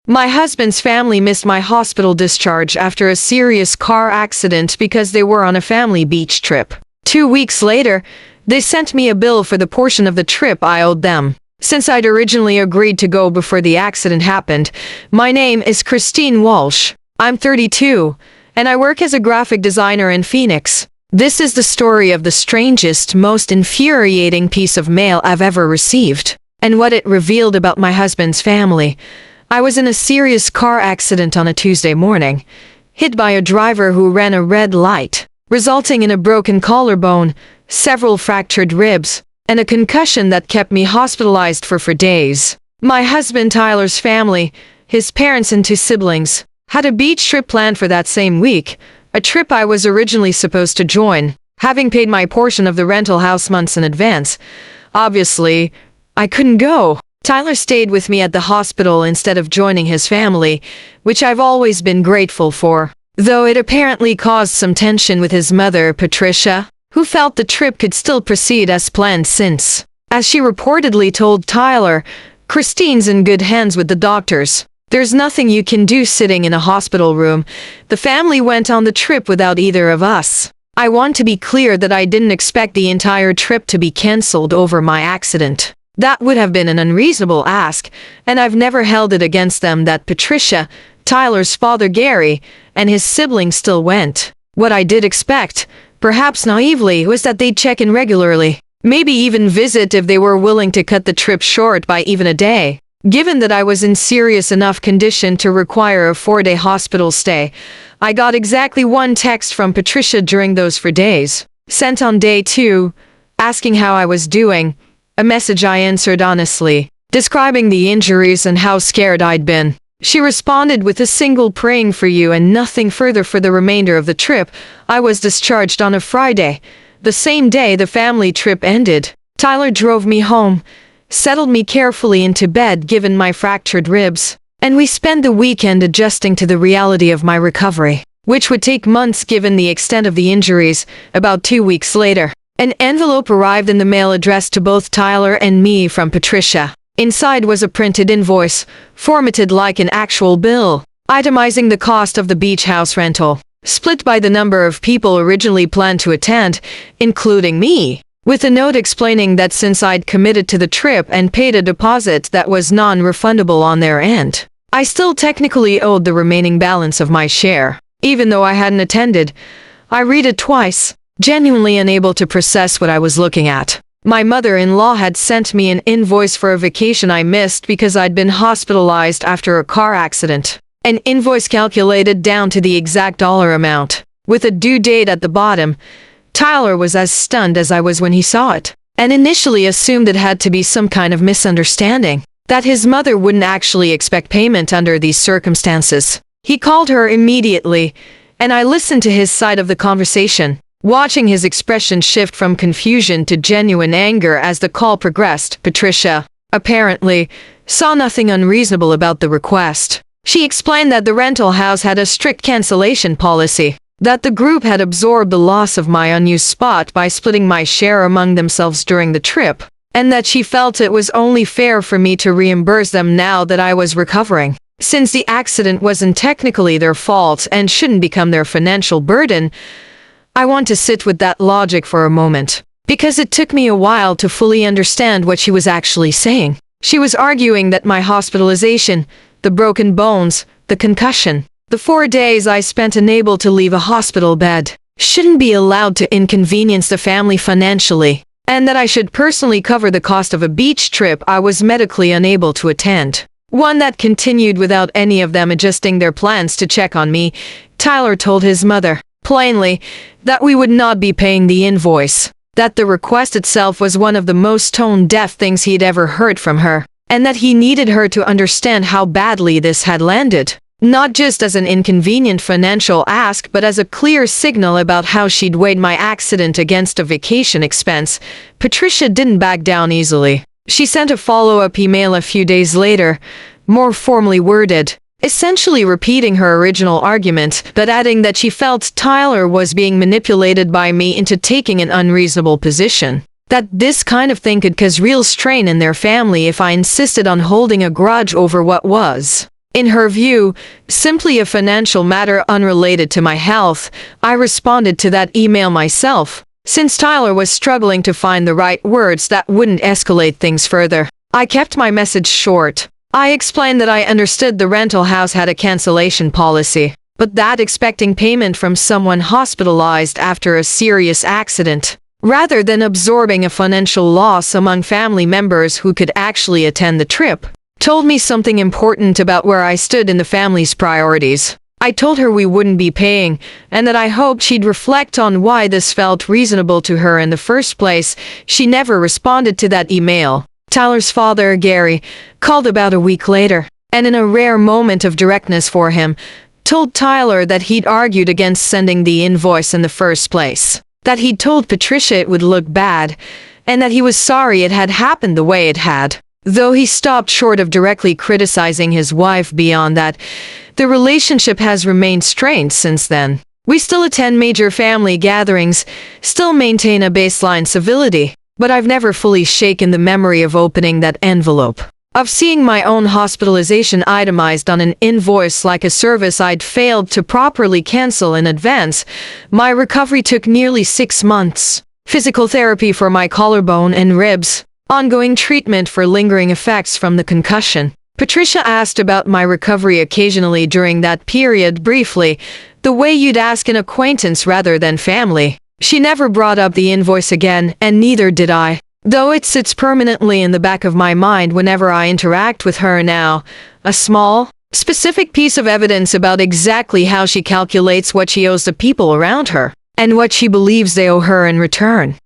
My husband's family missed my hospital discharge after a serious car accident because they were on a family beach trip. 2 weeks later, they sent me a bill for the portion of the trip I owed them. Since I'd originally agreed to go before the accident happened, my name is Christine Walsh. I'm 32, and I work as a graphic designer in Phoenix. This is the story of the strangest, most infuriating piece of mail I've ever received, and what it revealed about my husband's family. I was in a serious car accident on a Tuesday morning, hit by a driver who ran a red light, resulting in a broken collarbone, several fractured ribs, and a concussion that kept me hospitalized for days. My husband Tyler's family, his parents and 2 siblings, had a beach trip planned for that same week, a trip I was originally supposed to join, having paid my portion of the rental house months in advance. Obviously, I couldn't go. Tyler stayed with me at the hospital instead of joining his family, which I've always been grateful for, though it apparently caused some tension with his mother, Patricia, who felt the trip could still proceed as planned since, as she reportedly told Tyler, Christine's in good hands with the doctors. There's nothing you can do sitting in a hospital room. The family went on the trip without either of us. I want to be clear that I didn't expect the entire trip to be cancelled over my accident. That would have been an unreasonable ask, and I've never held it against them that Patricia, Tyler's father Gary, and his siblings still went. What I did expect, perhaps naively, was that they'd check in regularly, maybe even visit if they were willing to cut the trip short by even a day. Given that I was in serious enough condition to require a 4-day hospital stay, I got exactly 1 text from Patricia during those 4 days, sent on day 2, asking how I was doing, a message I answered honestly, describing the injuries and how scared I'd been. She responded with a single praying for you and nothing further for the remainder of the trip. I was discharged on a Friday, the same day the family trip ended. Tyler drove me home, settled me carefully into bed given my fractured ribs, and we spent the weekend adjusting to the reality of my recovery, which would take months given the extent of the injuries. About 2 weeks later, an envelope arrived in the mail addressed to both Tyler and me from Patricia. Inside was a printed invoice, formatted like an actual bill, itemizing the cost of the beach house rental, split by the number of people originally planned to attend, including me, with a note explaining that since I'd committed to the trip and paid a deposit that was non-refundable on their end, I still technically owed the remaining balance of my share, even though I hadn't attended. I read it twice, genuinely unable to process what I was looking at. My mother-in-law had sent me an invoice for a vacation I missed because I'd been hospitalized after a car accident. An invoice calculated down to the exact dollar amount, with a due date at the bottom. Tyler was as stunned as I was when he saw it, and initially assumed it had to be some kind of misunderstanding, that his mother wouldn't actually expect payment under these circumstances. He called her immediately, and I listened to his side of the conversation, watching his expression shift from confusion to genuine anger as the call progressed. Patricia, apparently, saw nothing unreasonable about the request. She explained that the rental house had a strict cancellation policy, that the group had absorbed the loss of my unused spot by splitting my share among themselves during the trip, and that she felt it was only fair for me to reimburse them now that I was recovering. Since the accident wasn't technically their fault and shouldn't become their financial burden, I want to sit with that logic for a moment, because it took me a while to fully understand what she was actually saying. She was arguing that my hospitalization, the broken bones, the concussion, the 4 days I spent unable to leave a hospital bed, shouldn't be allowed to inconvenience the family financially, and that I should personally cover the cost of a beach trip I was medically unable to attend. One that continued without any of them adjusting their plans to check on me. Tyler told his mother, plainly, that we would not be paying the invoice, that the request itself was one of the most tone-deaf things he'd ever heard from her, and that he needed her to understand how badly this had landed, not just as an inconvenient financial ask but as a clear signal about how she'd weighed my accident against a vacation expense. Patricia didn't back down easily. She sent a follow-up email a few days later, more formally worded, essentially repeating her original argument, but adding that she felt Tyler was being manipulated by me into taking an unreasonable position, that this kind of thing could cause real strain in their family if I insisted on holding a grudge over what was In her view, simply a financial matter unrelated to my health, I responded to that email myself. Since Tyler was struggling to find the right words that wouldn't escalate things further, I kept my message short. I explained that I understood the rental house had a cancellation policy, but that expecting payment from someone hospitalized after a serious accident, rather than absorbing a financial loss among family members who could actually attend the trip, told me something important about where I stood in the family's priorities. I told her we wouldn't be paying, and that I hoped she'd reflect on why this felt reasonable to her in the first place. She never responded to that email. Tyler's father, Gary, called about a week later, and in a rare moment of directness for him, told Tyler that he'd argued against sending the invoice in the first place, that he'd told Patricia it would look bad, and that he was sorry it had happened the way it had. Though he stopped short of directly criticizing his wife beyond that, the relationship has remained strained since then. We still attend major family gatherings, still maintain a baseline civility, but I've never fully shaken the memory of opening that envelope, of seeing my own hospitalization itemized on an invoice like a service I'd failed to properly cancel in advance. My recovery took nearly 6 months. Physical therapy for my collarbone and ribs, ongoing treatment for lingering effects from the concussion. Patricia asked about my recovery occasionally during that period briefly, the way you'd ask an acquaintance rather than family. She never brought up the invoice again, and neither did I, though it sits permanently in the back of my mind whenever I interact with her now. A small, specific piece of evidence about exactly how she calculates what she owes the people around her, and what she believes they owe her in return.